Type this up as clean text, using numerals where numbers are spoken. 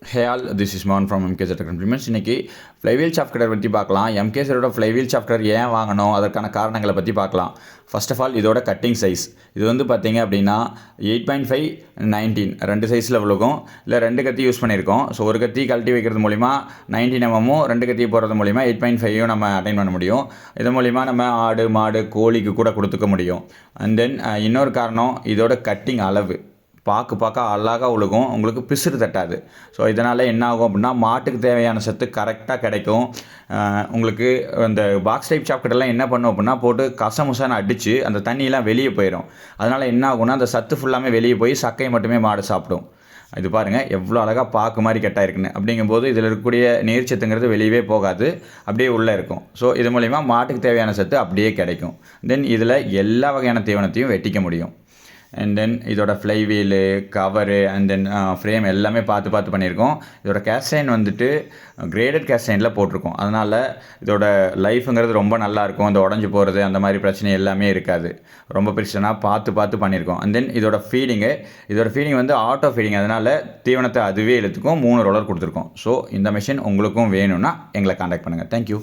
Hey all, this is Mohan from MK Zetter Compliments. இன்னைக்கு flywheel shaft cutter பற்றி பார்க்கலாம். MK Zetterோட flywheel shaft cutter ஏன் வாங்கணும், அதற்கான காரணங்களை பற்றி பார்க்கலாம். ஃபர்ஸ்ட் ஆஃப் ஆல் இதோட கட்டிங் சைஸ் இது வந்து பார்த்தீங்க அப்படின்னா 8.5 19 ரெண்டு சைஸில் விழுகும். இல்லை ரெண்டு கத்தி யூஸ் பண்ணியிருக்கோம். ஸோ ஒரு கத்தி கழட்டி வைக்கிறது மூலிமா 19 mm ரெண்டு கத்தி போடுறது மூலிமா 8.5 நம்ம அட்டைன் பண்ண முடியும். இது மூலிமா நம்ம ஆடு மாடு கோழிக்கு கூட கொடுத்துக்க முடியும். அண்ட் தென் இன்னொரு காரணம் இதோட கட்டிங் அளவு பார்க்க அழகாக உழுகும், உங்களுக்கு பிசுறு தட்டாது. ஸோ இதனால் என்ன ஆகும் அப்படின்னா மாட்டுக்கு தேவையான சத்து கரெக்டாக கிடைக்கும். உங்களுக்கு அந்த பாக்ஸ் டைப் சாப்கட்டெல்லாம் என்ன பண்ணும் அப்படின்னா போட்டு கசமுசான்னு அடித்து அந்த தண்ணியெல்லாம் வெளியே போயிடும். அதனால் என்ன ஆகும்னா அந்த சத்து ஃபுல்லாமே வெளியே போய் சக்கையை மட்டுமே மாடு சாப்பிடும். இது பாருங்கள் எவ்வளோ அழகாக பாக்கு மாதிரி கட்டாயிருக்குன்னு. அப்படிங்கும்போது இதில் இருக்கக்கூடிய நீர்ச்சத்துங்கிறது வெளியவே போகாது, அப்படியே உள்ளே இருக்கும். ஸோ இது மூலிமா மாட்டுக்கு தேவையான சத்து அப்படியே கிடைக்கும். தென் இதில் எல்லா வகையான தீவனத்தையும் வெட்டிக்க முடியும். அண்ட் தென் இதோட ஃப்ளைவீலு கவரு அண்ட் தென் ஃப்ரேம் எல்லாமே பார்த்து பண்ணியிருக்கோம். இதோட கேஸ்டைன் வந்துட்டு கிரேடட் கேஸ்டைனில் போட்டிருக்கோம். அதனால் இதோட லைஃபுங்கிறது ரொம்ப நல்லாயிருக்கும். இந்த உடஞ்சி போகிறது அந்த மாதிரி பிரச்சனை எல்லாமே இருக்காது. ரொம்ப பிரச்சனையாக பார்த்து பண்ணியிருக்கோம். அண்ட் தென் இதோட ஃபீடிங் வந்து ஆட்டோ ஃபீடிங், அதனால் தீவனத்தை அதுவே இழுத்துக்கும். 3 ரோலர் கொடுத்துருக்கோம். ஸோ இந்த மிஷின் உங்களுக்கும் வேணும்னா எங்களை காண்டாக்ட் பண்ணுங்கள். தேங்க்யூ.